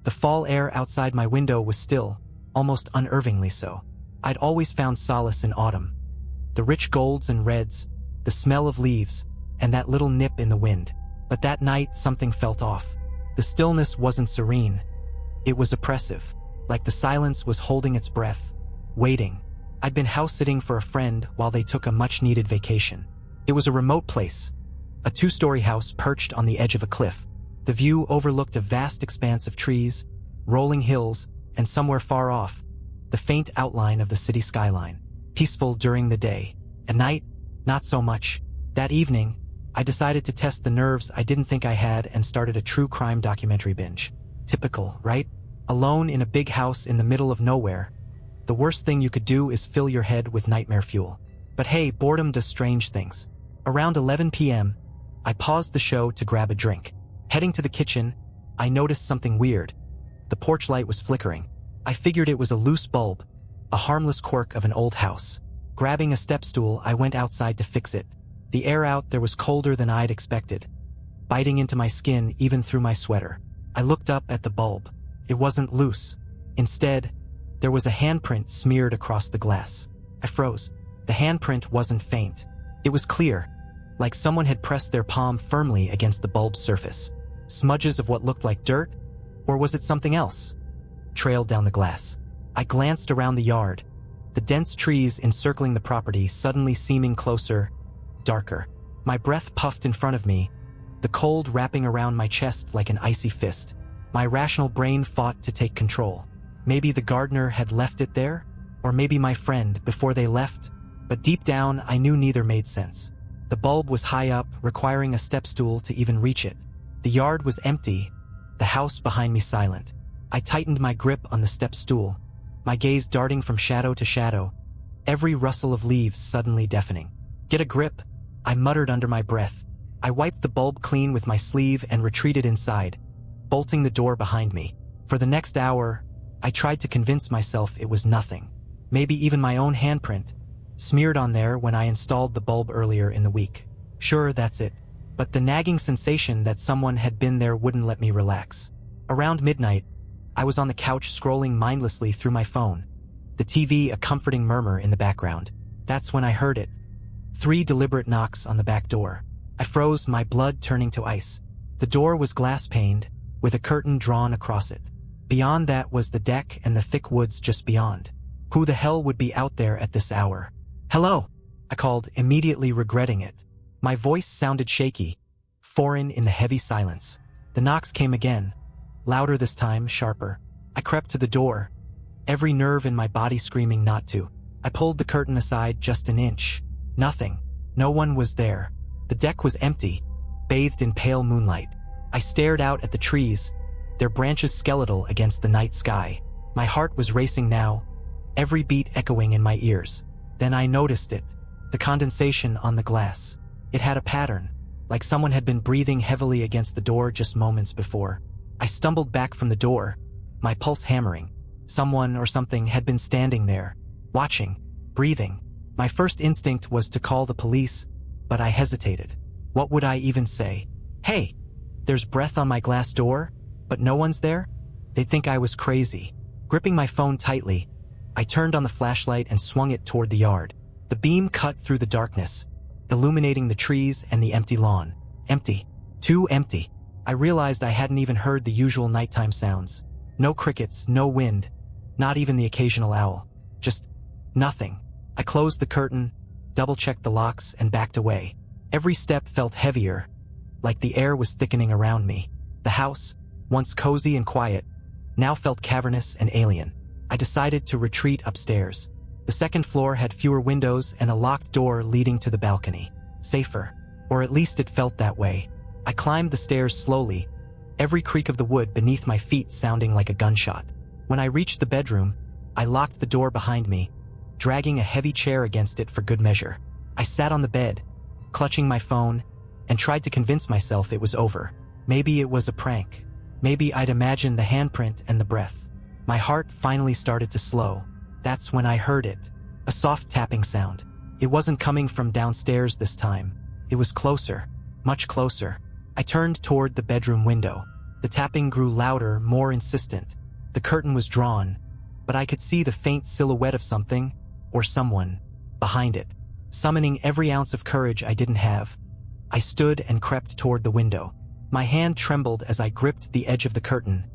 The fall air outside my window was still, almost unnervingly so. I'd always found solace in autumn. The rich golds and reds, the smell of leaves, and that little nip in the wind. But that night something felt off. The stillness wasn't serene. It was oppressive, like the silence was holding its breath, waiting. I'd been house-sitting for a friend while they took a much-needed vacation. It was a remote place, a 2-story house perched on the edge of a cliff. The view overlooked a vast expanse of trees, rolling hills, and somewhere far off, the faint outline of the city skyline. Peaceful during the day. At night, not so much. That evening, I decided to test the nerves I didn't think I had and started a true crime documentary binge. Typical, right? Alone in a big house in the middle of nowhere. The worst thing you could do is fill your head with nightmare fuel. But hey, boredom does strange things. Around 11 p.m., I paused the show to grab a drink. Heading to the kitchen, I noticed something weird. The porch light was flickering. I figured it was a loose bulb, a harmless quirk of an old house. Grabbing a step stool, I went outside to fix it. The air out there was colder than I'd expected, biting into my skin even through my sweater. I looked up at the bulb. It wasn't loose. Instead, there was a handprint smeared across the glass. I froze. The handprint wasn't faint. It was clear, like someone had pressed their palm firmly against the bulb's surface. Smudges of what looked like dirt, or was it something else? Trailed down the glass. I glanced around the yard, the dense trees encircling the property suddenly seeming closer, darker. My breath puffed in front of me, the cold wrapping around my chest like an icy fist. My rational brain fought to take control. Maybe the gardener had left it there, or maybe my friend before they left, but deep down I knew neither made sense. The bulb was high up, requiring a step stool to even reach it. The yard was empty, the house behind me silent. I tightened my grip on the step stool, my gaze darting from shadow to shadow, every rustle of leaves suddenly deafening. Get a grip, I muttered under my breath. I wiped the bulb clean with my sleeve and retreated inside, bolting the door behind me. For the next hour, I tried to convince myself it was nothing. Maybe even my own handprint, smeared on there when I installed the bulb earlier in the week. Sure, that's it. But the nagging sensation that someone had been there wouldn't let me relax. Around midnight, I was on the couch scrolling mindlessly through my phone, the TV a comforting murmur in the background. That's when I heard it. 3 deliberate knocks on the back door. I froze, my blood turning to ice. The door was glass-paned, with a curtain drawn across it. Beyond that was the deck and the thick woods just beyond. Who the hell would be out there at this hour? "Hello," I called, immediately regretting it. My voice sounded shaky, foreign in the heavy silence. The knocks came again, louder this time, sharper. I crept to the door, every nerve in my body screaming not to. I pulled the curtain aside just an inch. Nothing. No one was there. The deck was empty, bathed in pale moonlight. I stared out at the trees, their branches skeletal against the night sky. My heart was racing now, every beat echoing in my ears. Then I noticed it, the condensation on the glass. It had a pattern, like someone had been breathing heavily against the door just moments before. I stumbled back from the door, my pulse hammering. Someone or something had been standing there, watching, breathing. My first instinct was to call the police, but I hesitated. What would I even say? Hey, there's breath on my glass door, but no one's there? They'd think I was crazy. Gripping my phone tightly, I turned on the flashlight and swung it toward the yard. The beam cut through the darkness, illuminating the trees and the empty lawn. Empty. Too empty. I realized I hadn't even heard the usual nighttime sounds. No crickets, no wind, not even the occasional owl. Just nothing. I closed the curtain, double-checked the locks, and backed away. Every step felt heavier, like the air was thickening around me. The house, once cozy and quiet, now felt cavernous and alien. I decided to retreat upstairs. The second floor had fewer windows and a locked door leading to the balcony. Safer, or at least it felt that way. I climbed the stairs slowly, every creak of the wood beneath my feet sounding like a gunshot. When I reached the bedroom, I locked the door behind me, dragging a heavy chair against it for good measure. I sat on the bed, clutching my phone, and tried to convince myself it was over. Maybe it was a prank. Maybe I'd imagined the handprint and the breath. My heart finally started to slow. That's when I heard it. A soft tapping sound. It wasn't coming from downstairs this time. It was closer, much closer. I turned toward the bedroom window. The tapping grew louder, more insistent. The curtain was drawn, but I could see the faint silhouette of something, or someone, behind it. Summoning every ounce of courage I didn't have, I stood and crept toward the window. My hand trembled as I gripped the edge of the curtain,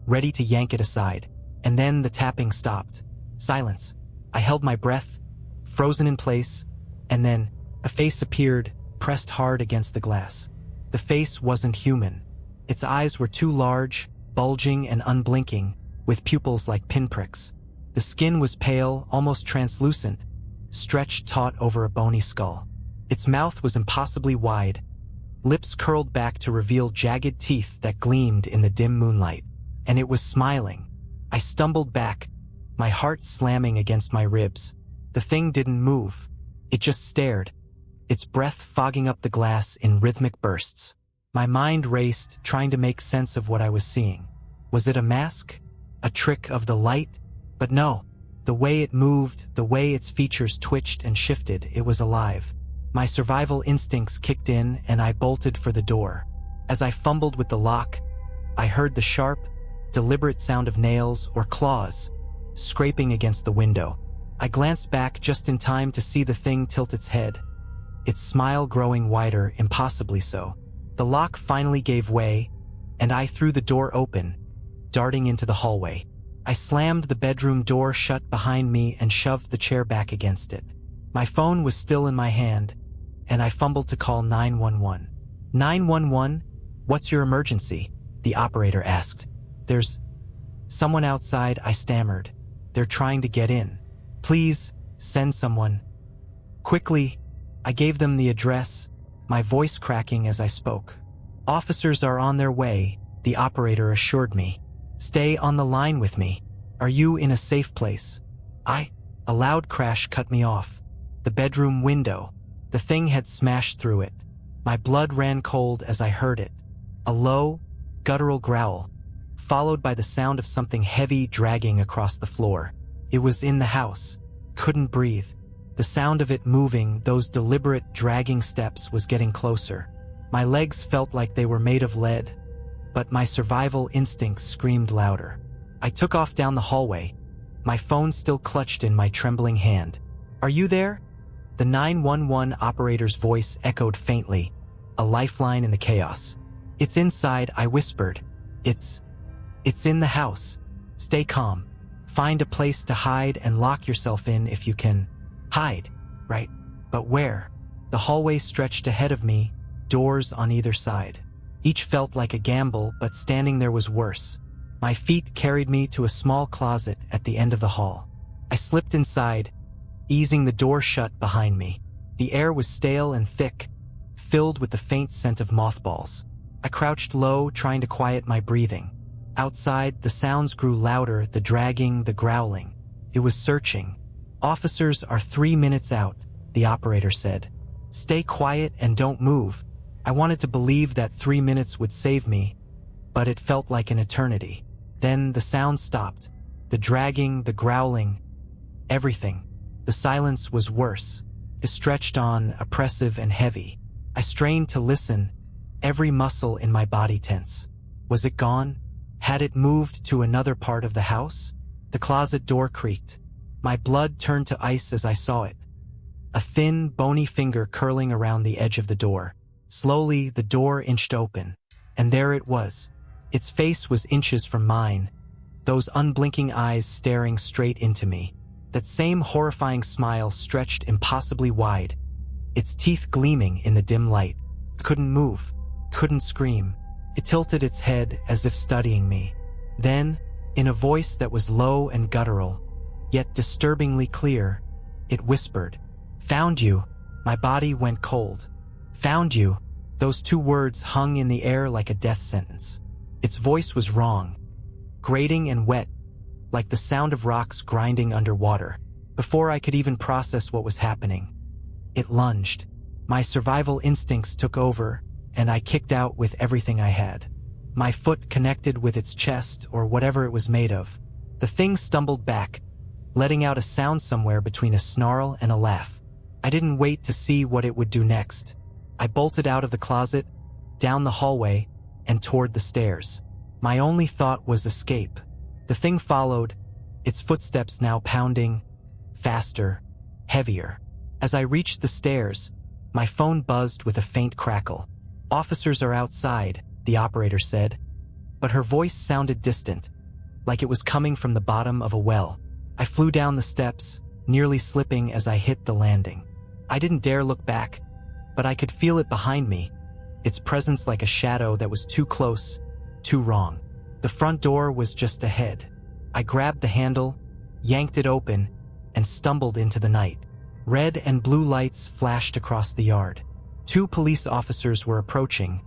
ready to yank it aside. And then the tapping stopped. Silence. I held my breath, frozen in place, and then a face appeared, pressed hard against the glass. The face wasn't human. Its eyes were too large, bulging and unblinking, with pupils like pinpricks. The skin was pale, almost translucent, stretched taut over a bony skull. Its mouth was impossibly wide, lips curled back to reveal jagged teeth that gleamed in the dim moonlight. And it was smiling. I stumbled back, my heart slamming against my ribs. The thing didn't move. It just stared, its breath fogging up the glass in rhythmic bursts. My mind raced, trying to make sense of what I was seeing. Was it a mask? A trick of the light? But no. The way it moved, the way its features twitched and shifted, it was alive. My survival instincts kicked in and I bolted for the door. As I fumbled with the lock, I heard the sharp, deliberate sound of nails or claws scraping against the window. I glanced back just in time to see the thing tilt its head, its smile growing wider, impossibly so. The lock finally gave way, and I threw the door open, darting into the hallway. I slammed the bedroom door shut behind me and shoved the chair back against it. My phone was still in my hand, and I fumbled to call 911. 911? What's your emergency? The operator asked. There's someone outside, I stammered. They're trying to get in. Please, send someone. Quickly, I gave them the address, my voice cracking as I spoke. Officers are on their way, the operator assured me. Stay on the line with me. Are you in a safe place? A loud crash cut me off. The bedroom window. The thing had smashed through it. My blood ran cold as I heard it. A low, guttural growl, followed by the sound of something heavy dragging across the floor. It was in the house. Couldn't breathe. The sound of it moving, those deliberate dragging steps, was getting closer. My legs felt like they were made of lead, but my survival instincts screamed louder. I took off down the hallway, my phone still clutched in my trembling hand. Are you there? The 911 operator's voice echoed faintly, a lifeline in the chaos. It's inside, I whispered. It's in the house. Stay calm. Find a place to hide and lock yourself in if you can. Hide, right? But where? The hallway stretched ahead of me, doors on either side. Each felt like a gamble, but standing there was worse. My feet carried me to a small closet at the end of the hall. I slipped inside, easing the door shut behind me. The air was stale and thick, filled with the faint scent of mothballs. I crouched low, trying to quiet my breathing. Outside, the sounds grew louder, the dragging, the growling. It was searching. Officers are 3 minutes out, the operator said. Stay quiet and don't move. I wanted to believe that 3 minutes would save me, but it felt like an eternity. Then the sound stopped. The dragging, the growling, everything. The silence was worse. It stretched on, oppressive and heavy. I strained to listen, every muscle in my body tense. Was it gone? Had it moved to another part of the house? The closet door creaked. My blood turned to ice as I saw it. A thin, bony finger curling around the edge of the door. Slowly, the door inched open, and there it was. Its face was inches from mine, those unblinking eyes staring straight into me. That same horrifying smile stretched impossibly wide, its teeth gleaming in the dim light. Couldn't move, couldn't scream. It tilted its head as if studying me. Then, in a voice that was low and guttural, yet disturbingly clear, it whispered, "Found you." My body went cold. Found you. Those two words hung in the air like a death sentence. Its voice was wrong, grating and wet, like the sound of rocks grinding underwater. Before I could even process what was happening, it lunged. My survival instincts took over, and I kicked out with everything I had. My foot connected with its chest or whatever it was made of. The thing stumbled back, letting out a sound somewhere between a snarl and a laugh. I didn't wait to see what it would do next. I bolted out of the closet, down the hallway, and toward the stairs. My only thought was escape. The thing followed, its footsteps now pounding, faster, heavier. As I reached the stairs, my phone buzzed with a faint crackle. "Officers are outside," the operator said, but her voice sounded distant, like it was coming from the bottom of a well. I flew down the steps, nearly slipping as I hit the landing. I didn't dare look back, but I could feel it behind me, its presence like a shadow that was too close, too wrong. The front door was just ahead. I grabbed the handle, yanked it open, and stumbled into the night. Red and blue lights flashed across the yard. 2 police officers were approaching,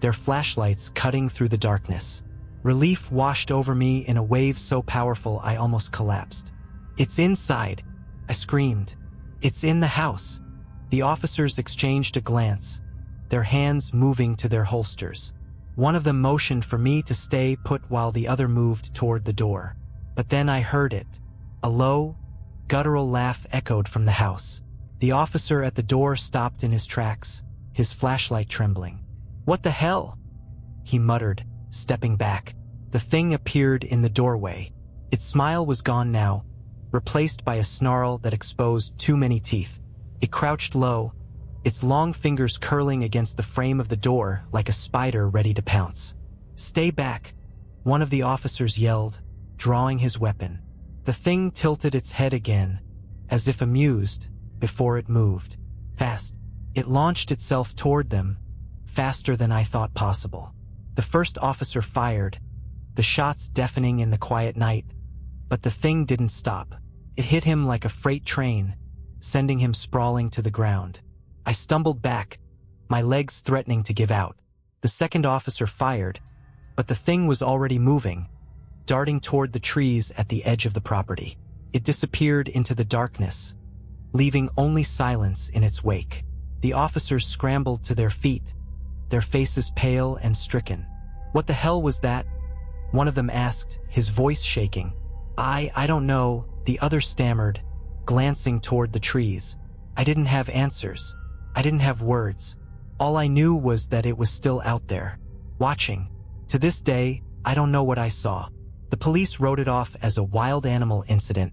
their flashlights cutting through the darkness. Relief washed over me in a wave so powerful I almost collapsed. "It's inside," I screamed. "It's in the house." The officers exchanged a glance, their hands moving to their holsters. One of them motioned for me to stay put while the other moved toward the door. But then I heard it. A low, guttural laugh echoed from the house. The officer at the door stopped in his tracks, his flashlight trembling. "What the hell?" he muttered, stepping back. The thing appeared in the doorway. Its smile was gone now, replaced by a snarl that exposed too many teeth. It crouched low, its long fingers curling against the frame of the door like a spider ready to pounce. "Stay back," one of the officers yelled, drawing his weapon. The thing tilted its head again, as if amused, before it moved. Fast. It launched itself toward them, faster than I thought possible. The first officer fired, the shots deafening in the quiet night, but the thing didn't stop. It hit him like a freight train, sending him sprawling to the ground. I stumbled back, my legs threatening to give out. The second officer fired, but the thing was already moving, darting toward the trees at the edge of the property. It disappeared into the darkness, leaving only silence in its wake. The officers scrambled to their feet, their faces pale and stricken. "What the hell was that?" one of them asked, his voice shaking. I don't know," the other stammered, glancing toward the trees. I didn't have answers. I didn't have words. All I knew was that it was still out there, watching. To this day, I don't know what I saw. The police wrote it off as a wild animal incident,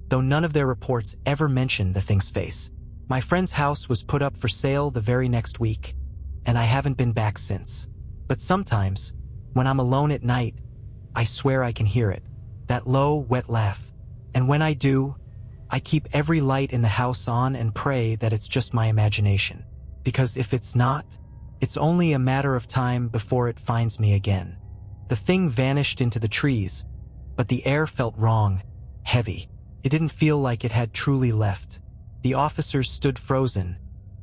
though none of their reports ever mentioned the thing's face. My friend's house was put up for sale the very next week, and I haven't been back since. But sometimes, when I'm alone at night, I swear I can hear it, that low, wet laugh. And when I do, I keep every light in the house on and pray that it's just my imagination. Because if it's not, it's only a matter of time before it finds me again. The thing vanished into the trees, but the air felt wrong, heavy. It didn't feel like it had truly left. The officers stood frozen,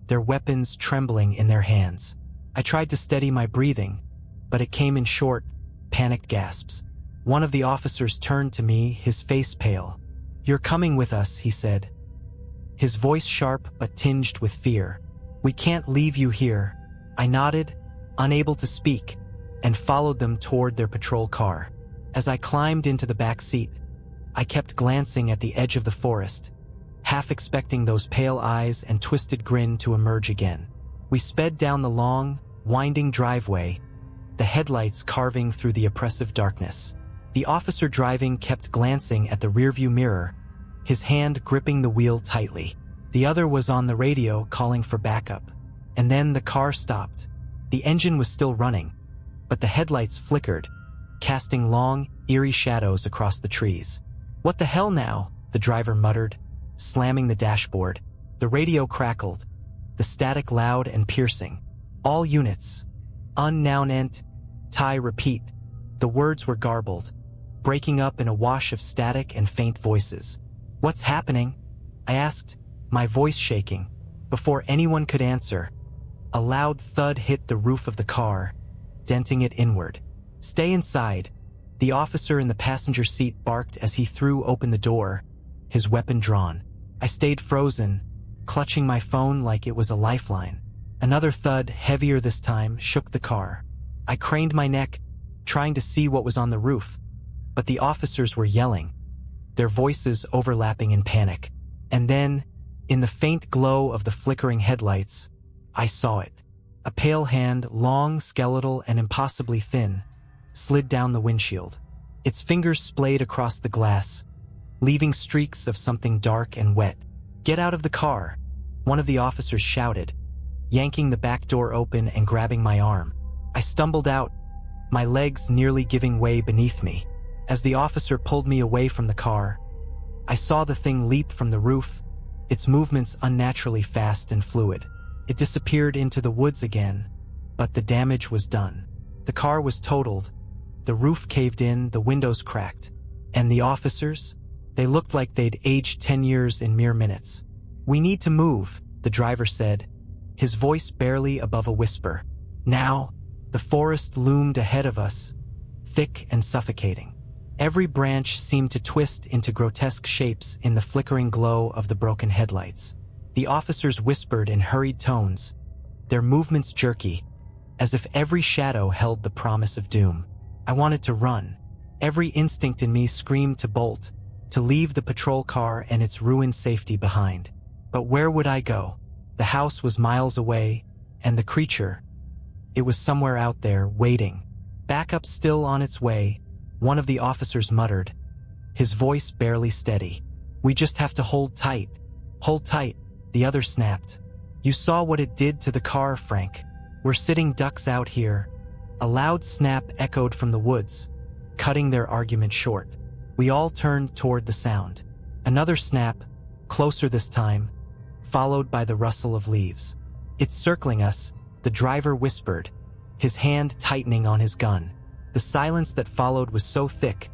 their weapons trembling in their hands. I tried to steady my breathing, but it came in short, panicked gasps. One of the officers turned to me, his face pale. "You're coming with us," he said, his voice sharp but tinged with fear. "We can't leave you here." I nodded, unable to speak, and followed them toward their patrol car. As I climbed into the back seat, I kept glancing at the edge of the forest, half expecting those pale eyes and twisted grin to emerge again. We sped down the long, winding driveway, the headlights carving through the oppressive darkness. The officer driving kept glancing at the rearview mirror, his hand gripping the wheel tightly. The other was on the radio calling for backup. And then the car stopped. The engine was still running, but the headlights flickered, casting long, eerie shadows across the trees. "What the hell now?" the driver muttered, slamming the dashboard. The radio crackled, the static loud and piercing. "All units. Unnown ent. Tie repeat." The words were garbled, breaking up in a wash of static and faint voices. "What's happening?" I asked, my voice shaking. Before anyone could answer, a loud thud hit the roof of the car, denting it inward. "Stay inside," the officer in the passenger seat barked as he threw open the door, his weapon drawn. I stayed frozen, clutching my phone like it was a lifeline. Another thud, heavier this time, shook the car. I craned my neck, trying to see what was on the roof, but the officers were yelling, their voices overlapping in panic. And then, in the faint glow of the flickering headlights, I saw it. A pale hand, long, skeletal, and impossibly thin, slid down the windshield. Its fingers splayed across the glass, leaving streaks of something dark and wet. "Get out of the car," one of the officers shouted, yanking the back door open and grabbing my arm. I stumbled out, my legs nearly giving way beneath me. As the officer pulled me away from the car, I saw the thing leap from the roof, its movements unnaturally fast and fluid. It disappeared into the woods again, but the damage was done. The car was totaled, the roof caved in, the windows cracked. And the officers? They looked like they'd aged 10 years in mere minutes. "We need to move," the driver said, his voice barely above a whisper. Now, the forest loomed ahead of us, thick and suffocating. Every branch seemed to twist into grotesque shapes in the flickering glow of the broken headlights. The officers whispered in hurried tones, their movements jerky, as if every shadow held the promise of doom. I wanted to run. Every instinct in me screamed to bolt, to leave the patrol car and its ruined safety behind. But where would I go? The house was miles away, and the creature, it was somewhere out there, waiting. "Backup still on its way," one of the officers muttered, his voice barely steady. "We just have to hold tight." "Hold tight," the other snapped. "You saw what it did to the car, Frank. We're sitting ducks out here." A loud snap echoed from the woods, cutting their argument short. We all turned toward the sound. Another snap, closer this time, followed by the rustle of leaves. "It's circling us," the driver whispered, his hand tightening on his gun. The silence that followed was so thick,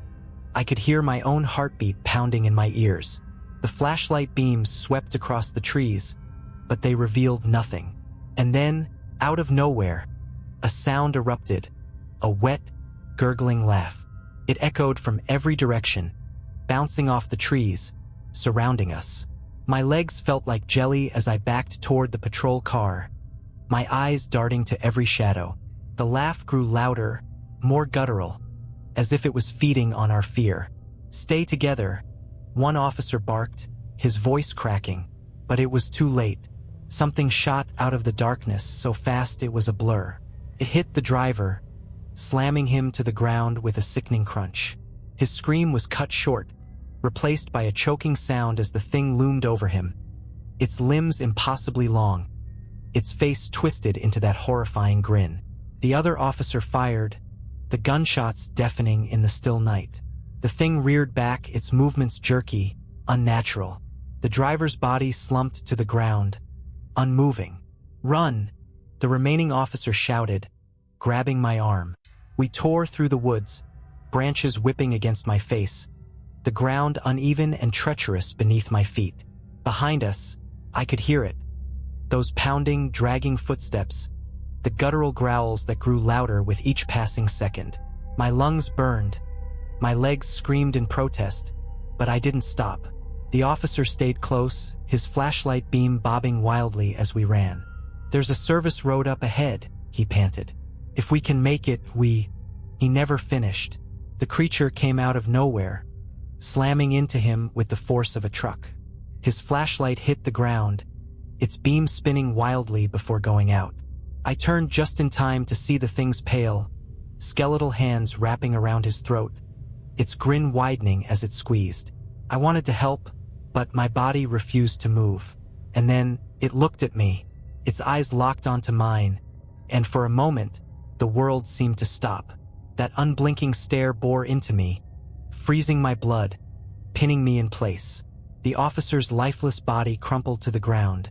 I could hear my own heartbeat pounding in my ears. The flashlight beams swept across the trees, but they revealed nothing. And then, out of nowhere, a sound erupted, a wet, gurgling laugh. It echoed from every direction, bouncing off the trees, surrounding us. My legs felt like jelly as I backed toward the patrol car, my eyes darting to every shadow. The laugh grew louder, more guttural, as if it was feeding on our fear. "Stay together," one officer barked, his voice cracking, but it was too late. Something shot out of the darkness so fast it was a blur. It hit the driver, slamming him to the ground with a sickening crunch. His scream was cut short, replaced by a choking sound as the thing loomed over him, its limbs impossibly long, its face twisted into that horrifying grin. The other officer fired, the gunshots deafening in the still night. The thing reared back, its movements jerky, unnatural. The driver's body slumped to the ground, unmoving. "Run!" the remaining officer shouted, grabbing my arm. We tore through the woods, branches whipping against my face, the ground uneven and treacherous beneath my feet. Behind us, I could hear it. Those pounding, dragging footsteps, the guttural growls that grew louder with each passing second. My lungs burned. My legs screamed in protest, but I didn't stop. The officer stayed close, his flashlight beam bobbing wildly as we ran. "There's a service road up ahead," he panted. "If we can make it, we—" He never finished. The creature came out of nowhere, slamming into him with the force of a truck. His flashlight hit the ground, its beam spinning wildly before going out. I turned just in time to see the thing's pale, skeletal hands wrapping around his throat, its grin widening as it squeezed. I wanted to help, but my body refused to move. And then, it looked at me, its eyes locked onto mine, and for a moment, the world seemed to stop. That unblinking stare bore into me, freezing my blood, pinning me in place. The officer's lifeless body crumpled to the ground,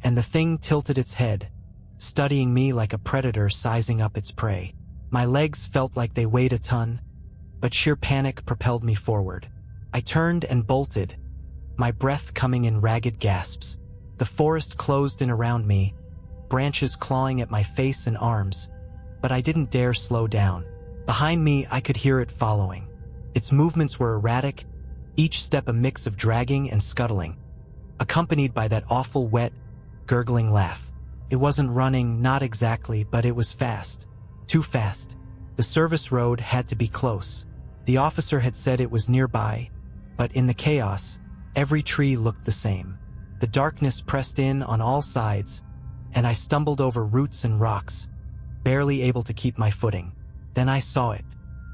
and the thing tilted its head, studying me like a predator sizing up its prey. My legs felt like they weighed a ton, but sheer panic propelled me forward. I turned and bolted, my breath coming in ragged gasps. The forest closed in around me, branches clawing at my face and arms, but I didn't dare slow down. Behind me, I could hear it following. Its movements were erratic, each step a mix of dragging and scuttling, accompanied by that awful wet, gurgling laugh. It wasn't running, not exactly, but it was fast. Too fast. The service road had to be close. The officer had said it was nearby, but in the chaos, every tree looked the same. The darkness pressed in on all sides, and I stumbled over roots and rocks, barely able to keep my footing. Then I saw it.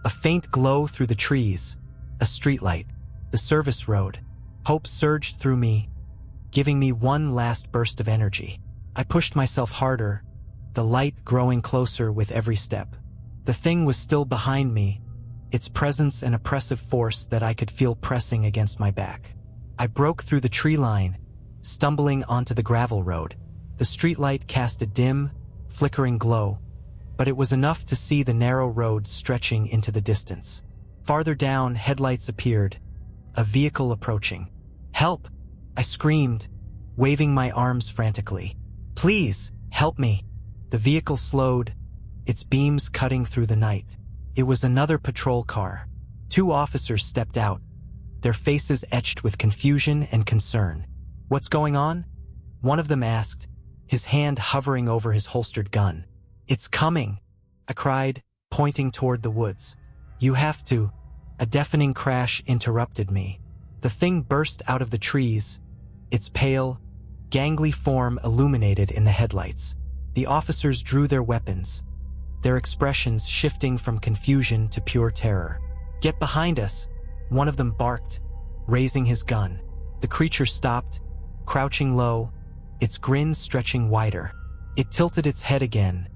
A faint glow through the trees, a streetlight, the service road. Hope surged through me, giving me one last burst of energy. I pushed myself harder, the light growing closer with every step. The thing was still behind me, its presence an oppressive force that I could feel pressing against my back. I broke through the tree line, stumbling onto the gravel road. The streetlight cast a dim, flickering glow, but it was enough to see the narrow road stretching into the distance. Farther down, headlights appeared, a vehicle approaching. "Help!" I screamed, waving my arms frantically. "Please, help me!" The vehicle slowed, its beams cutting through the night. It was another patrol car. 2 officers stepped out, their faces etched with confusion and concern. "What's going on?" one of them asked, his hand hovering over his holstered gun. "It's coming," I cried, pointing toward the woods. "You have to." A deafening crash interrupted me. The thing burst out of the trees, its pale, gangly form illuminated in the headlights. The officers drew their weapons, their expressions shifting from confusion to pure terror. "Get behind us," one of them barked, raising his gun. The creature stopped, crouching low, its grin stretching wider. It tilted its head again,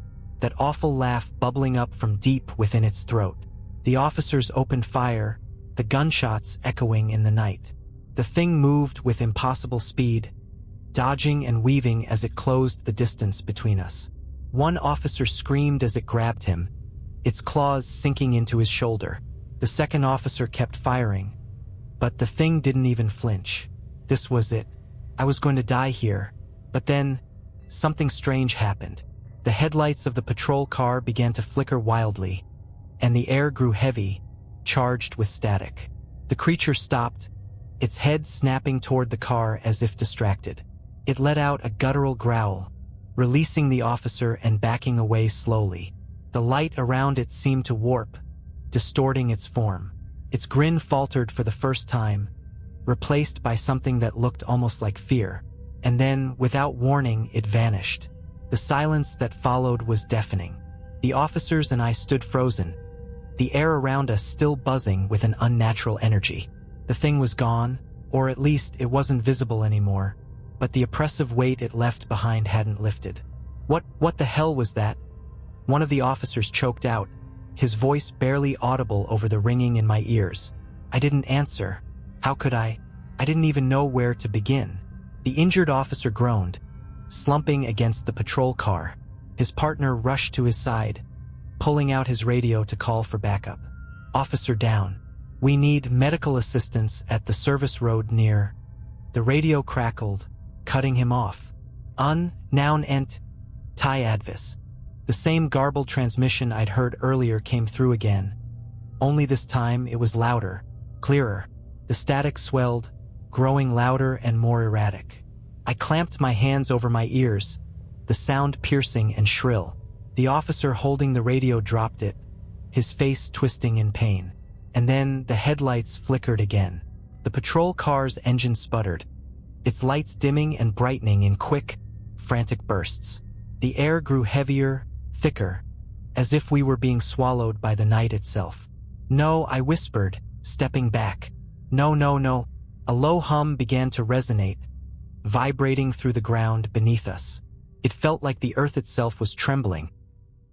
that awful laugh bubbling up from deep within its throat. The officers opened fire, the gunshots echoing in the night. The thing moved with impossible speed, dodging and weaving as it closed the distance between us. One officer screamed as it grabbed him, its claws sinking into his shoulder. The second officer kept firing, but the thing didn't even flinch. This was it. I was going to die here. But then, something strange happened. The headlights of the patrol car began to flicker wildly, and the air grew heavy, charged with static. The creature stopped, its head snapping toward the car as if distracted. It let out a guttural growl, releasing the officer and backing away slowly. The light around it seemed to warp, distorting its form. Its grin faltered for the first time, replaced by something that looked almost like fear. And then, without warning, it vanished. The silence that followed was deafening. The officers and I stood frozen, the air around us still buzzing with an unnatural energy. The thing was gone, or at least it wasn't visible anymore, but the oppressive weight it left behind hadn't lifted. What the hell was that?" One of the officers choked out, his voice barely audible over the ringing in my ears. I didn't answer. How could I? I didn't even know where to begin. The injured officer groaned, slumping against the patrol car. His partner rushed to his side, pulling out his radio to call for backup. "Officer down. We need medical assistance at the service road near." The radio crackled, cutting him off. "Noun ent. Ty advis." The same garbled transmission I'd heard earlier came through again. Only this time it was louder, clearer. The static swelled, growing louder and more erratic. I clamped my hands over my ears, the sound piercing and shrill. The officer holding the radio dropped it, his face twisting in pain. And then the headlights flickered again. The patrol car's engine sputtered, its lights dimming and brightening in quick, frantic bursts. The air grew heavier, thicker, as if we were being swallowed by the night itself. "No," I whispered, stepping back. "No, no, no." A low hum began to resonate, vibrating through the ground beneath us. It felt like the earth itself was trembling,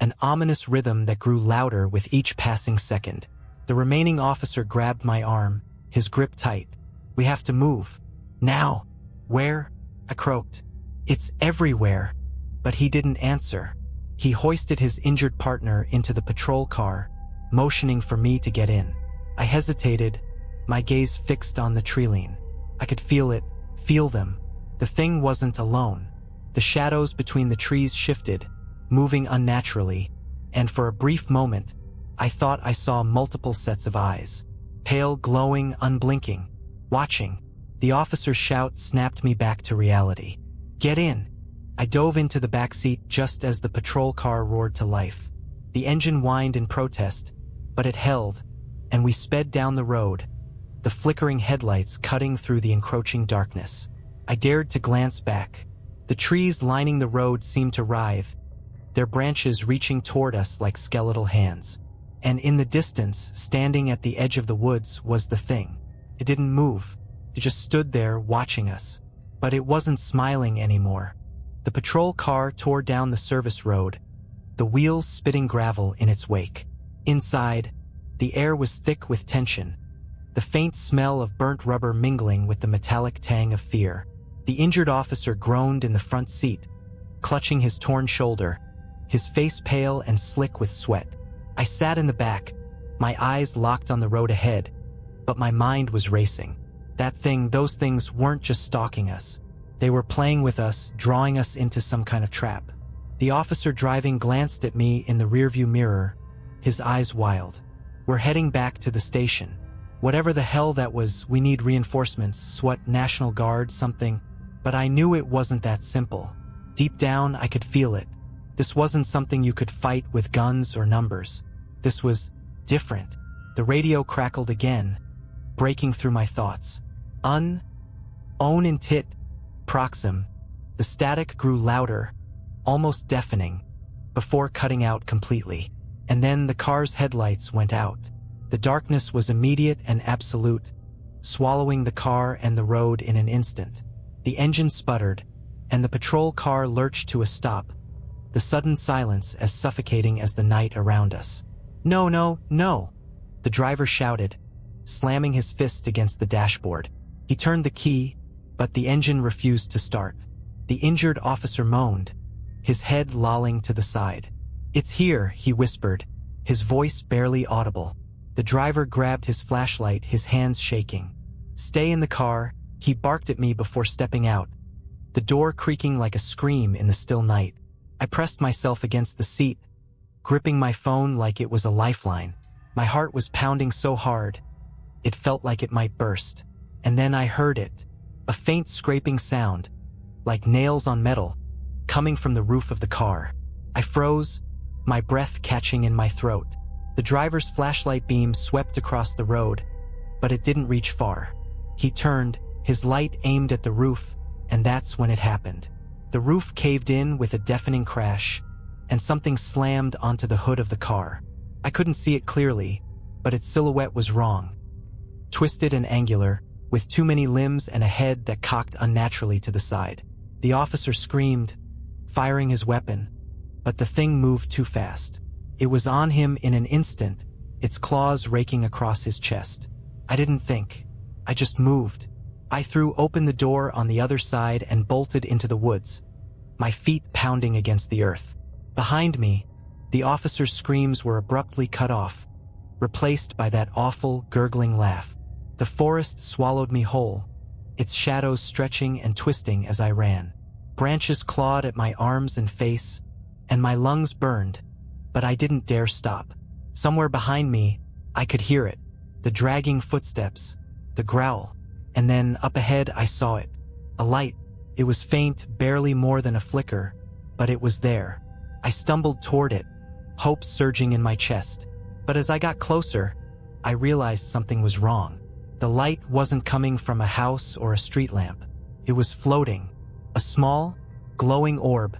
an ominous rhythm that grew louder with each passing second. The remaining officer grabbed my arm, his grip tight. "We have to move. Now." "Where?" I croaked. "It's everywhere." But he didn't answer. He hoisted his injured partner into the patrol car, motioning for me to get in. I hesitated, my gaze fixed on the treeline. I could feel it, feel them. The thing wasn't alone. The shadows between the trees shifted, moving unnaturally, and for a brief moment, I thought I saw multiple sets of eyes. Pale, glowing, unblinking, watching. The officer's shout snapped me back to reality. "Get in!" I dove into the back seat just as the patrol car roared to life. The engine whined in protest, but it held, and we sped down the road, the flickering headlights cutting through the encroaching darkness. I dared to glance back. The trees lining the road seemed to writhe, their branches reaching toward us like skeletal hands. And in the distance, standing at the edge of the woods, was the thing. It didn't move. It just stood there watching us. But it wasn't smiling anymore. The patrol car tore down the service road, the wheels spitting gravel in its wake. Inside, the air was thick with tension, the faint smell of burnt rubber mingling with the metallic tang of fear. The injured officer groaned in the front seat, clutching his torn shoulder, his face pale and slick with sweat. I sat in the back, my eyes locked on the road ahead, but my mind was racing. Those things weren't just stalking us. They were playing with us, drawing us into some kind of trap. The officer driving glanced at me in the rearview mirror, his eyes wild. We're heading back to the station. Whatever the hell that was, we need reinforcements, SWAT, National Guard, something. But I knew it wasn't that simple. Deep down, I could feel it. This wasn't something you could fight with guns or numbers. This was different. The radio crackled again, breaking through my thoughts. Own in tit, proxim. The static grew louder, almost deafening, before cutting out completely. And then the car's headlights went out. The darkness was immediate and absolute, swallowing the car and the road in an instant. The engine sputtered, and the patrol car lurched to a stop, the sudden silence as suffocating as the night around us. No, no, no, the driver shouted, slamming his fist against the dashboard. He turned the key, but the engine refused to start. The injured officer moaned, his head lolling to the side. "It's here," he whispered, his voice barely audible. The driver grabbed his flashlight, his hands shaking. "Stay in the car," he barked at me before stepping out, the door creaking like a scream in the still night. I pressed myself against the seat, gripping my phone like it was a lifeline. My heart was pounding so hard, it felt like it might burst. And then I heard it, a faint scraping sound, like nails on metal, coming from the roof of the car. I froze, my breath catching in my throat. The driver's flashlight beam swept across the road, but it didn't reach far. He turned, his light aimed at the roof, and that's when it happened. The roof caved in with a deafening crash, and something slammed onto the hood of the car. I couldn't see it clearly, but its silhouette was wrong. Twisted and angular, with too many limbs and a head that cocked unnaturally to the side. The officer screamed, firing his weapon, but the thing moved too fast. It was on him in an instant, its claws raking across his chest. I didn't think. I just moved. I threw open the door on the other side and bolted into the woods, my feet pounding against the earth. Behind me, the officer's screams were abruptly cut off, replaced by that awful, gurgling laugh. The forest swallowed me whole, its shadows stretching and twisting as I ran. Branches clawed at my arms and face, and my lungs burned, but I didn't dare stop. Somewhere behind me, I could hear it, the dragging footsteps, the growl, and then up ahead I saw it. A light. It was faint, barely more than a flicker, but it was there. I stumbled toward it, hope surging in my chest. But as I got closer, I realized something was wrong. The light wasn't coming from a house or a street lamp. It was floating, a small, glowing orb,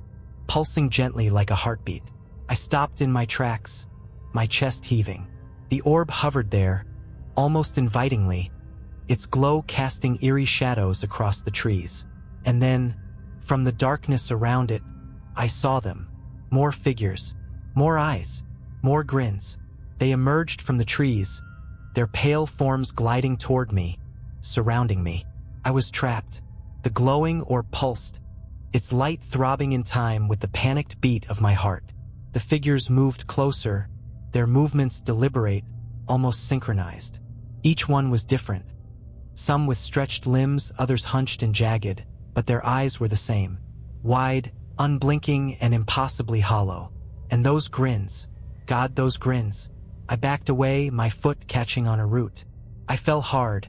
pulsing gently like a heartbeat. I stopped in my tracks, my chest heaving. The orb hovered there, almost invitingly, its glow casting eerie shadows across the trees. And then, from the darkness around it, I saw them. More figures, more eyes, more grins. They emerged from the trees, their pale forms gliding toward me, surrounding me. I was trapped. The glowing orb pulsed, its light throbbing in time with the panicked beat of my heart. The figures moved closer, their movements deliberate, almost synchronized. Each one was different. Some with stretched limbs, others hunched and jagged, but their eyes were the same. Wide, unblinking, and impossibly hollow. And those grins. God, those grins. I backed away, my foot catching on a root. I fell hard.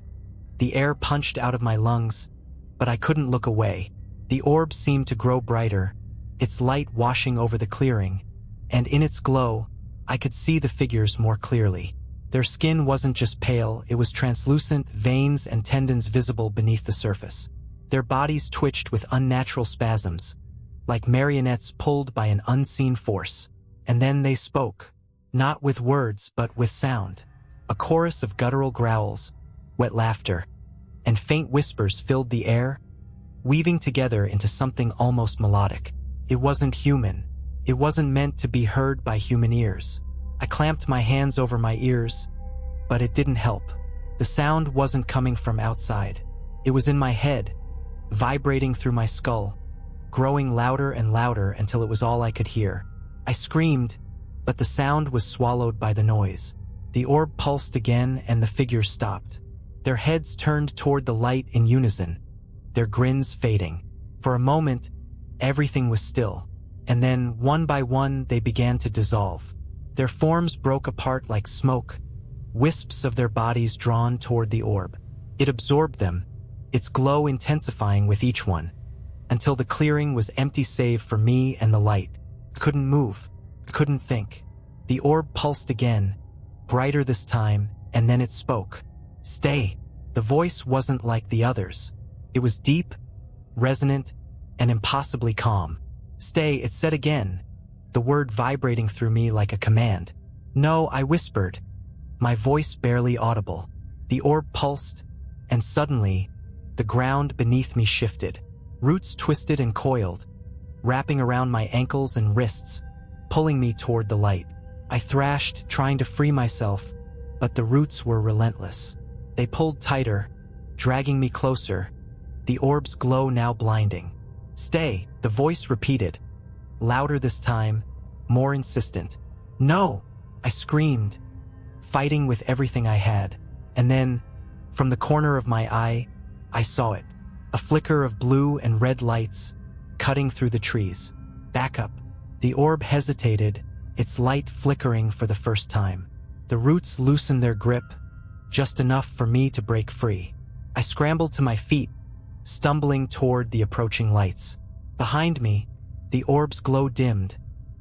The air punched out of my lungs, but I couldn't look away. The orb seemed to grow brighter, its light washing over the clearing, and in its glow, I could see the figures more clearly. Their skin wasn't just pale, it was translucent, veins and tendons visible beneath the surface. Their bodies twitched with unnatural spasms, like marionettes pulled by an unseen force. And then they spoke. Not with words, but with sound. A chorus of guttural growls, wet laughter, and faint whispers filled the air, weaving together into something almost melodic. It wasn't human. It wasn't meant to be heard by human ears. I clamped my hands over my ears, but it didn't help. The sound wasn't coming from outside. It was in my head, vibrating through my skull, growing louder and louder until it was all I could hear. I screamed, but the sound was swallowed by the noise. The orb pulsed again and the figures stopped. Their heads turned toward the light in unison, their grins fading. For a moment, everything was still, and then, one by one, they began to dissolve. Their forms broke apart like smoke, wisps of their bodies drawn toward the orb. It absorbed them, its glow intensifying with each one, until the clearing was empty save for me and the light. I couldn't move. I couldn't think. The orb pulsed again, brighter this time, and then it spoke. Stay. The voice wasn't like the others. It was deep, resonant, and impossibly calm. Stay, it said again, the word vibrating through me like a command. No, I whispered, my voice barely audible. The orb pulsed, and suddenly, the ground beneath me shifted. Roots twisted and coiled, wrapping around my ankles and wrists, pulling me toward the light. I thrashed, trying to free myself, but the roots were relentless. They pulled tighter, dragging me closer, the orb's glow now blinding. Stay, the voice repeated, louder this time, more insistent. No, I screamed, fighting with everything I had. And then, from the corner of my eye, I saw it. A flicker of blue and red lights, cutting through the trees. Back up. The orb hesitated, its light flickering for the first time. The roots loosened their grip, just enough for me to break free. I scrambled to my feet, stumbling toward the approaching lights. Behind me, the orb's glow dimmed,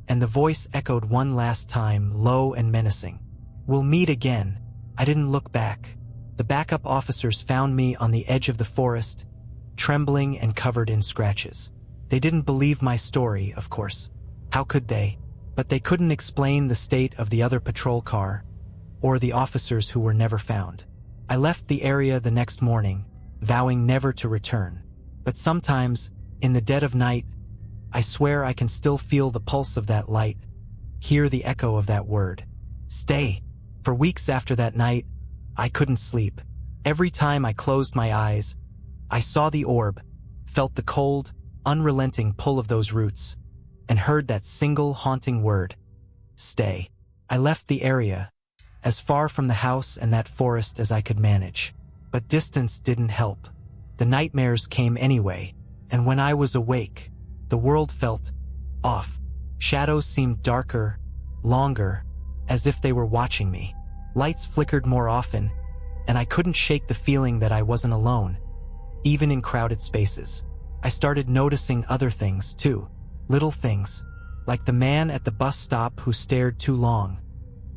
and the voice echoed one last time, low and menacing. We'll meet again. I didn't look back. The backup officers found me on the edge of the forest, trembling and covered in scratches. They didn't believe my story, of course. How could they? But they couldn't explain the state of the other patrol car, or the officers who were never found. I left the area the next morning, vowing never to return. But sometimes, in the dead of night, I swear I can still feel the pulse of that light, hear the echo of that word. Stay. For weeks after that night, I couldn't sleep. Every time I closed my eyes, I saw the orb, felt the cold, unrelenting pull of those roots, and heard that single haunting word. Stay. I left the area, as far from the house and that forest as I could manage. But distance didn't help. The nightmares came anyway, and when I was awake, the world felt off. Shadows seemed darker, longer, as if they were watching me. Lights flickered more often, and I couldn't shake the feeling that I wasn't alone, even in crowded spaces. I started noticing other things, too. Little things, like the man at the bus stop who stared too long,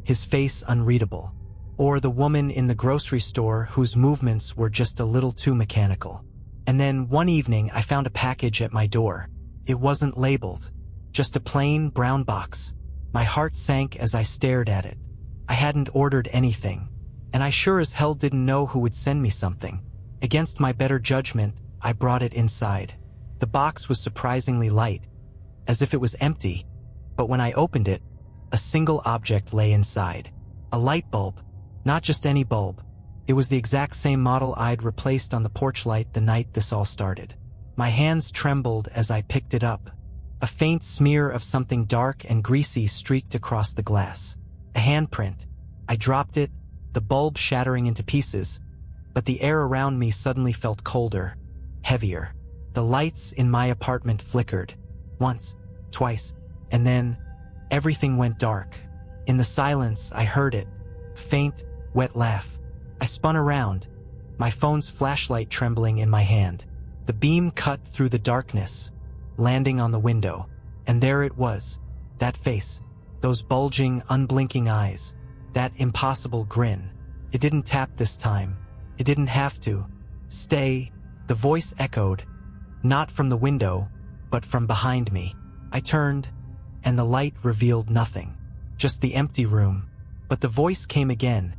his face unreadable, or the woman in the grocery store whose movements were just a little too mechanical. And then one evening I found a package at my door. It wasn't labeled, just a plain brown box. My heart sank as I stared at it. I hadn't ordered anything, and I sure as hell didn't know who would send me something. Against my better judgment, I brought it inside. The box was surprisingly light, as if it was empty, but when I opened it, a single object lay inside. A light bulb, not just any bulb. It was the exact same model I'd replaced on the porch light the night this all started. My hands trembled as I picked it up. A faint smear of something dark and greasy streaked across the glass. A handprint. I dropped it, the bulb shattering into pieces, but the air around me suddenly felt colder, heavier. The lights in my apartment flickered. Once, twice, and then everything went dark. In the silence, I heard it. Faint, wet laugh. I spun around, my phone's flashlight trembling in my hand. The beam cut through the darkness, landing on the window, and there it was, that face, those bulging, unblinking eyes, that impossible grin. It didn't tap this time. It didn't have to. Stay, the voice echoed, not from the window, but from behind me. I turned, and the light revealed nothing. just the empty room. But the voice came again,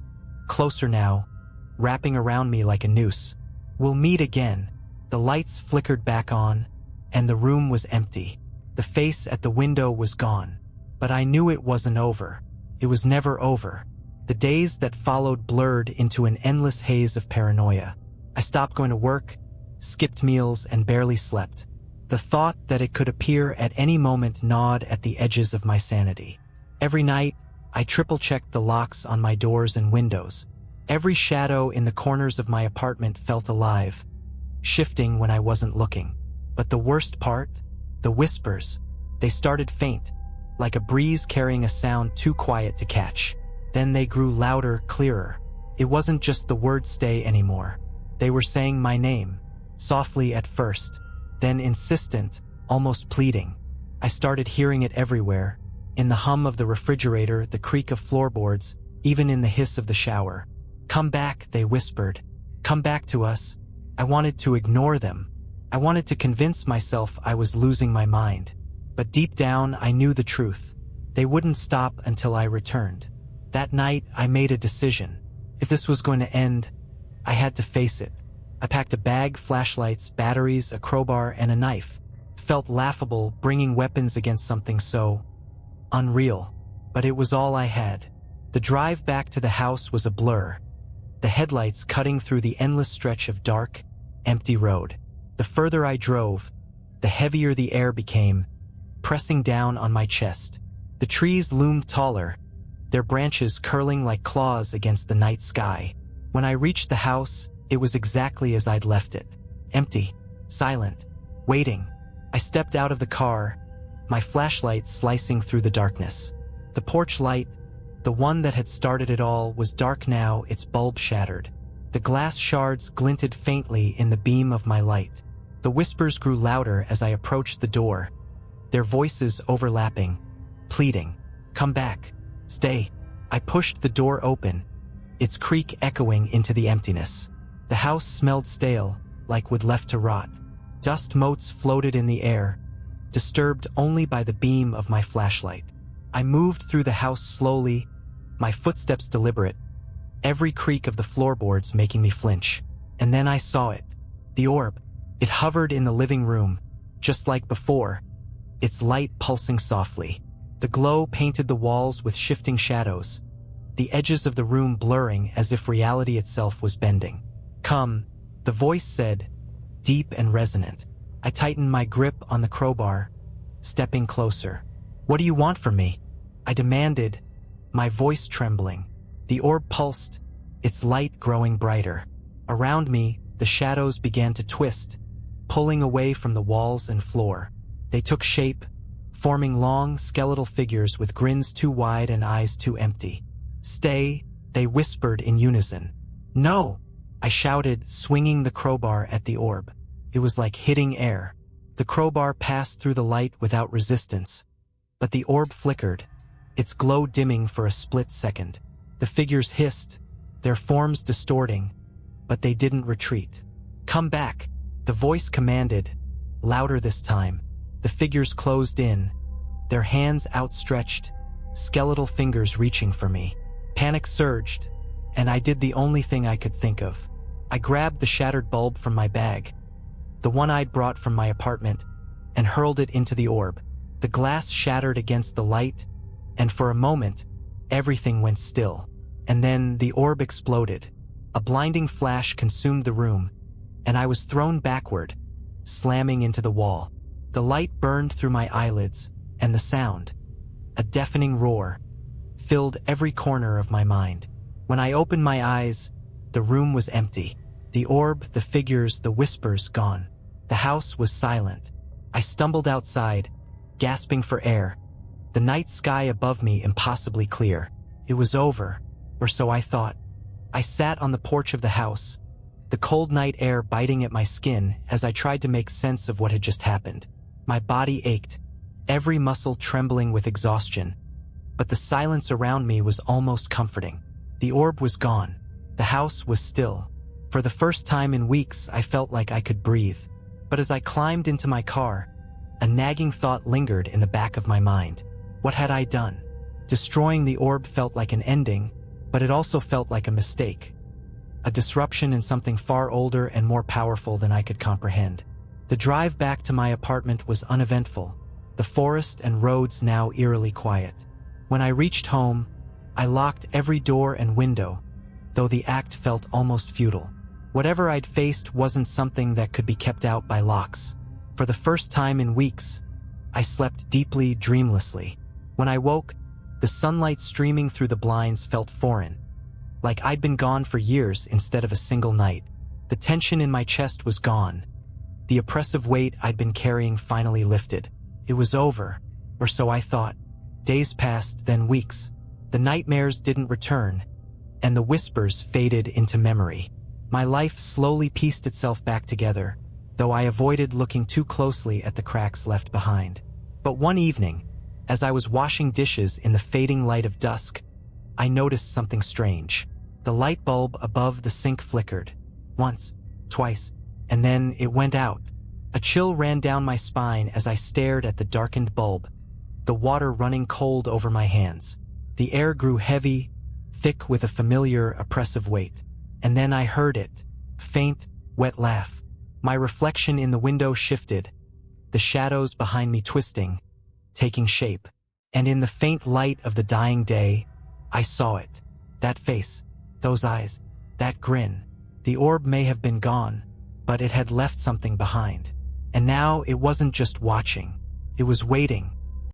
closer now, wrapping around me like a noose. "We'll meet again." The lights flickered back on, and the room was empty. The face at the window was gone. But I knew it wasn't over. It was never over. The days that followed blurred into an endless haze of paranoia. I stopped going to work, skipped meals, and barely slept. The thought that it could appear at any moment gnawed at the edges of my sanity. Every night, I triple-checked the locks on my doors and windows. Every shadow in the corners of my apartment felt alive, shifting when I wasn't looking. But the worst part? The whispers. They started faint, like a breeze carrying a sound too quiet to catch. Then they grew louder, clearer. It wasn't just the word "stay" anymore. They were saying my name, softly at first, then insistent, almost pleading. I started hearing it everywhere, in the hum of the refrigerator, the creak of floorboards, even in the hiss of the shower. "Come back," they whispered. "Come back to us." I wanted to ignore them. I wanted to convince myself I was losing my mind. But deep down, I knew the truth. They wouldn't stop until I returned. That night, I made a decision. If this was going to end, I had to face it. I packed a bag, flashlights, batteries, a crowbar, and a knife. It felt laughable, bringing weapons against something so unreal. But it was all I had. The drive back to the house was a blur, the headlights cutting through the endless stretch of dark, empty road. The further I drove, the heavier the air became, pressing down on my chest. The trees loomed taller, their branches curling like claws against the night sky. When I reached the house, it was exactly as I'd left it. Empty, silent, waiting. I stepped out of the car, my flashlight slicing through the darkness. The porch light, the one that had started it all, was dark now, its bulb shattered. The glass shards glinted faintly in the beam of my light. The whispers grew louder as I approached the door, their voices overlapping, pleading, "Come back, stay." I pushed the door open, its creak echoing into the emptiness. The house smelled stale, like wood left to rot. Dust motes floated in the air, disturbed only by the beam of my flashlight. I moved through the house slowly, my footsteps deliberate, every creak of the floorboards making me flinch. And then I saw it. The orb. It hovered in the living room, just like before, its light pulsing softly. The glow painted the walls with shifting shadows, the edges of the room blurring as if reality itself was bending. "Come," the voice said, deep and resonant. I tightened my grip on the crowbar, stepping closer. "What do you want from me?" I demanded, my voice trembling. The orb pulsed, its light growing brighter. Around me, the shadows began to twist, pulling away from the walls and floor. They took shape, forming long, skeletal figures with grins too wide and eyes too empty. "Stay," they whispered in unison. "No," I shouted, swinging the crowbar at the orb. It was like hitting air. The crowbar passed through the light without resistance, but the orb flickered, its glow dimming for a split second. The figures hissed, their forms distorting, but they didn't retreat. "Come back," the voice commanded, louder this time. The figures closed in, their hands outstretched, skeletal fingers reaching for me. Panic surged, and I did the only thing I could think of. I grabbed the shattered bulb from my bag, the one I'd brought from my apartment, and hurled it into the orb. The glass shattered against the light, and for a moment, everything went still. And then the orb exploded. A blinding flash consumed the room, and I was thrown backward, slamming into the wall. The light burned through my eyelids, and the sound, a deafening roar, filled every corner of my mind. When I opened my eyes, the room was empty. The orb, the figures, the whispers gone. The house was silent. I stumbled outside, gasping for air, the night sky above me impossibly clear. It was over, or so I thought. I sat on the porch of the house, the cold night air biting at my skin as I tried to make sense of what had just happened. My body ached, every muscle trembling with exhaustion, but the silence around me was almost comforting. The orb was gone. The house was still. For the first time in weeks, I felt like I could breathe. But as I climbed into my car, a nagging thought lingered in the back of my mind. What had I done? Destroying the orb felt like an ending, but it also felt like a mistake. A disruption in something far older and more powerful than I could comprehend. The drive back to my apartment was uneventful, the forest and roads now eerily quiet. When I reached home, I locked every door and window, though the act felt almost futile. Whatever I'd faced wasn't something that could be kept out by locks. For the first time in weeks, I slept deeply, dreamlessly. When I woke, the sunlight streaming through the blinds felt foreign, like I'd been gone for years instead of a single night. The tension in my chest was gone. The oppressive weight I'd been carrying finally lifted. It was over, or so I thought. Days passed, then weeks. The nightmares didn't return, and the whispers faded into memory. My life slowly pieced itself back together, though I avoided looking too closely at the cracks left behind. But one evening, as I was washing dishes in the fading light of dusk, I noticed something strange. The light bulb above the sink flickered. Once, twice, and then it went out. A chill ran down my spine as I stared at the darkened bulb, the water running cold over my hands. The air grew heavy, thick with a familiar, oppressive weight. And then I heard it, a faint, wet laugh. My reflection in the window shifted, the shadows behind me twisting, taking shape. And in the faint light of the dying day, I saw it. That face, those eyes, that grin. The orb may have been gone, but it had left something behind. And now it wasn't just watching. It was waiting,